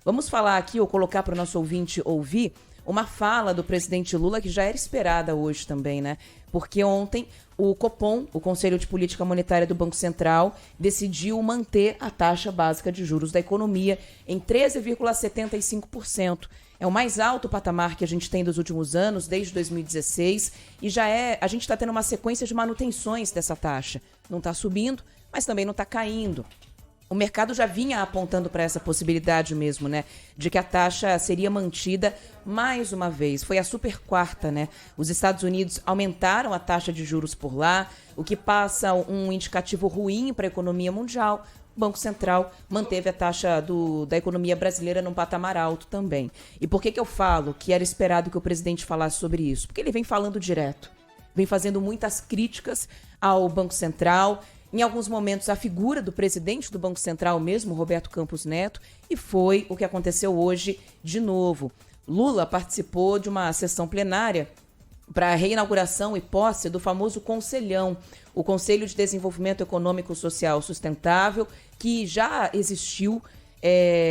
Vamos falar aqui, ou colocar para o nosso ouvinte ouvir, uma fala do presidente Lula que já era esperada hoje também, né? Porque ontem o Copom, o Conselho de Política Monetária do Banco Central, decidiu manter a taxa básica de juros da economia em 13,75%. É o mais alto patamar que a gente tem dos últimos anos, desde 2016, e a gente está tendo uma sequência de manutenções dessa taxa. Não está subindo, mas também não está caindo. O mercado já vinha apontando para essa possibilidade mesmo, né? De que a taxa seria mantida mais uma vez. Foi a super quarta, né? Os Estados Unidos aumentaram a taxa de juros por lá, o que passa um indicativo ruim para a economia mundial. O Banco Central manteve a taxa da economia brasileira num patamar alto também. E por que eu falo que era esperado que o presidente falasse sobre isso? Porque ele vem falando direto, vem fazendo muitas críticas ao Banco Central. Em alguns momentos, a figura do presidente do Banco Central mesmo, Roberto Campos Neto, e foi o que aconteceu hoje de novo. Lula participou de uma sessão plenária para a reinauguração e posse do famoso Conselhão, o Conselho de Desenvolvimento Econômico Social Sustentável, que já existiu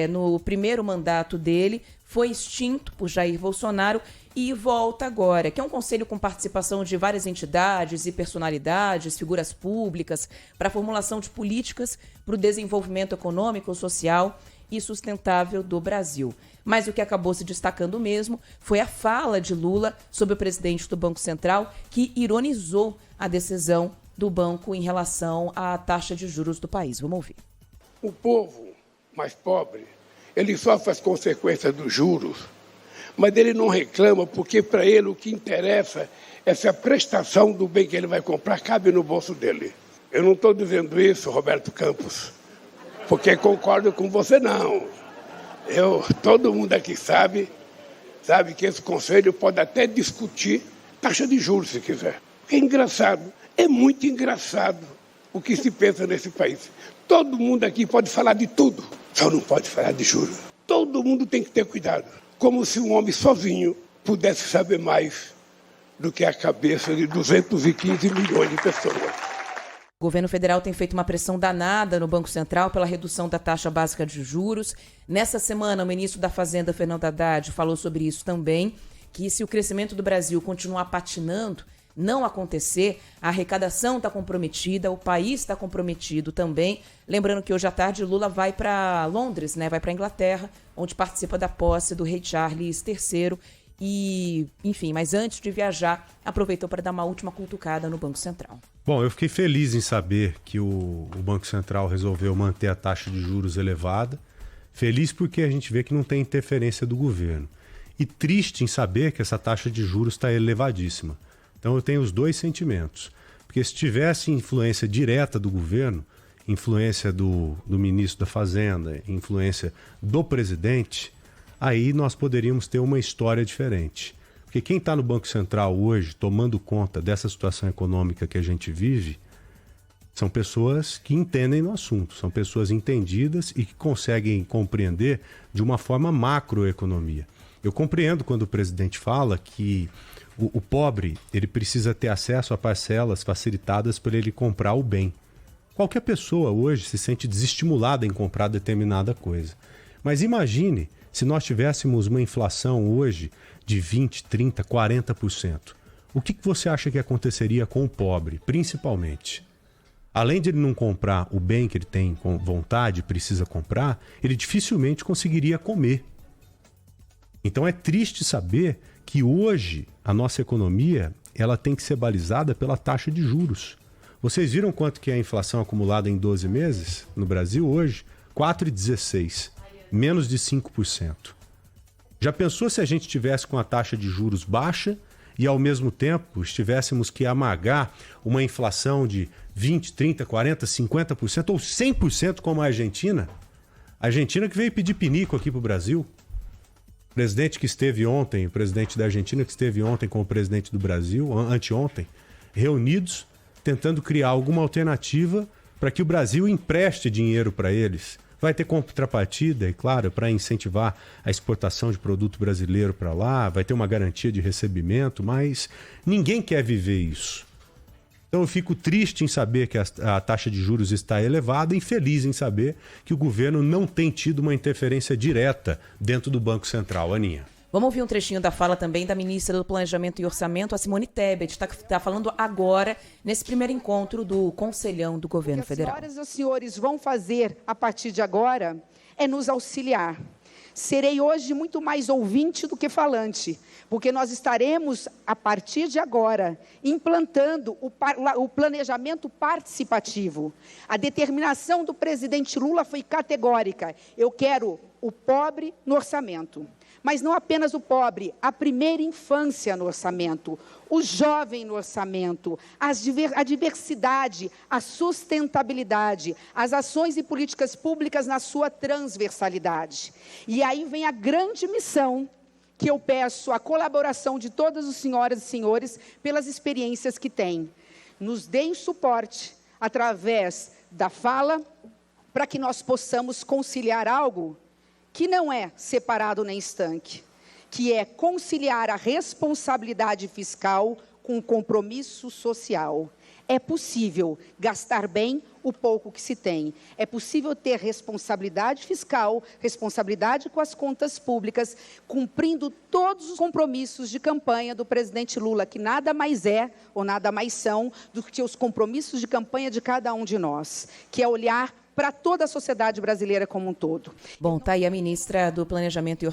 no primeiro mandato dele, foi extinto por Jair Bolsonaro e volta agora, que é um conselho com participação de várias entidades e personalidades, figuras públicas, para a formulação de políticas para o desenvolvimento econômico, social e sustentável do Brasil. Mas o que acabou se destacando mesmo foi a fala de Lula sobre o presidente do Banco Central, que ironizou a decisão do banco em relação à taxa de juros do país. Vamos ouvir. O povo mais pobre, ele sofre as consequências dos juros, mas ele não reclama porque para ele o que interessa é se a prestação do bem que ele vai comprar cabe no bolso dele. Eu não estou dizendo isso, Roberto Campos, porque concordo com você, não. Todo mundo aqui sabe que esse conselho pode até discutir taxa de juros se quiser. É engraçado, é muito engraçado o que se pensa nesse país. Todo mundo aqui pode falar de tudo, só não pode falar de juros. Todo mundo tem que ter cuidado. Como se um homem sozinho pudesse saber mais do que a cabeça de 215 milhões de pessoas. O governo federal tem feito uma pressão danada no Banco Central pela redução da taxa básica de juros. Nessa semana, o ministro da Fazenda, Fernando Haddad, falou sobre isso também, que se o crescimento do Brasil continuar patinando, não acontecer, a arrecadação está comprometida, o país está comprometido também. Lembrando que hoje à tarde Lula vai para Londres, né? Vai para a Inglaterra, onde participa da posse do rei Charles III. E, enfim, mas antes de viajar, aproveitou para dar uma última cutucada no Banco Central. Bom, eu fiquei feliz em saber que o Banco Central resolveu manter a taxa de juros elevada. Feliz porque a gente vê que não tem interferência do governo. E triste em saber que essa taxa de juros está elevadíssima. Então eu tenho os dois sentimentos. Porque se tivesse influência direta do governo, influência do ministro da Fazenda, influência do presidente, aí nós poderíamos ter uma história diferente. Porque quem está no Banco Central hoje, tomando conta dessa situação econômica que a gente vive, são pessoas que entendem no assunto, são pessoas entendidas e que conseguem compreender de uma forma macroeconomia. Eu compreendo quando o presidente fala que o pobre ele precisa ter acesso a parcelas facilitadas para ele comprar o bem. Qualquer pessoa hoje se sente desestimulada em comprar determinada coisa. Mas imagine se nós tivéssemos uma inflação hoje de 20%, 30%, 40%. O que você acha que aconteceria com o pobre, principalmente? Além de ele não comprar o bem que ele tem com vontade, precisa comprar, ele dificilmente conseguiria comer. Então é triste saber que hoje a nossa economia ela tem que ser balizada pela taxa de juros. Vocês viram quanto que é a inflação acumulada em 12 meses no Brasil hoje? 4,16%, menos de 5%. Já pensou se a gente tivesse com a taxa de juros baixa e ao mesmo tempo estivéssemos que amargar uma inflação de 20%, 30%, 40%, 50% ou 100% como a Argentina? A Argentina que veio pedir pinico aqui para o Brasil. O presidente que esteve ontem, o presidente da Argentina que esteve ontem com o presidente do Brasil, anteontem, reunidos, tentando criar alguma alternativa para que o Brasil empreste dinheiro para eles. Vai ter contrapartida, é claro, para incentivar a exportação de produto brasileiro para lá, vai ter uma garantia de recebimento, mas ninguém quer viver isso. Então eu fico triste em saber que a taxa de juros está elevada e feliz em saber que o governo não tem tido uma interferência direta dentro do Banco Central. Aninha. Vamos ouvir um trechinho da fala também da ministra do Planejamento e Orçamento, a Simone Tebet, está falando agora, nesse primeiro encontro do Conselhão do Governo Federal. O que as senhoras e os senhores vão fazer a partir de agora é nos auxiliar. Serei hoje muito mais ouvinte do que falante, porque nós estaremos, a partir de agora, implantando o planejamento participativo. A determinação do presidente Lula foi categórica. Eu quero o pobre no orçamento. Mas não apenas o pobre, a primeira infância no orçamento, o jovem no orçamento, a diversidade, a sustentabilidade, as ações e políticas públicas na sua transversalidade. E aí vem a grande missão que eu peço a colaboração de todas as senhoras e senhores pelas experiências que têm. Nos deem suporte através da fala para que nós possamos conciliar algo que não é separado nem estanque, que é conciliar a responsabilidade fiscal com o compromisso social. É possível gastar bem o pouco que se tem. É possível ter responsabilidade fiscal, responsabilidade com as contas públicas, cumprindo todos os compromissos de campanha do presidente Lula, que nada mais é ou nada mais são do que os compromissos de campanha de cada um de nós, que é olhar para toda a sociedade brasileira como um todo. Bom, tá aí a ministra do Planejamento e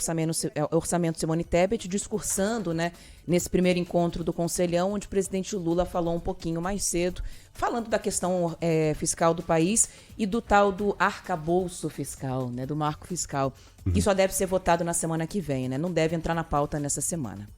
Orçamento Simone Tebet, discursando, né, nesse primeiro encontro do Conselhão, onde o presidente Lula falou um pouquinho mais cedo, falando da questão fiscal do país e do tal do arcabouço fiscal, né, do marco fiscal, que só deve ser votado na semana que vem, né, não deve entrar na pauta nessa semana.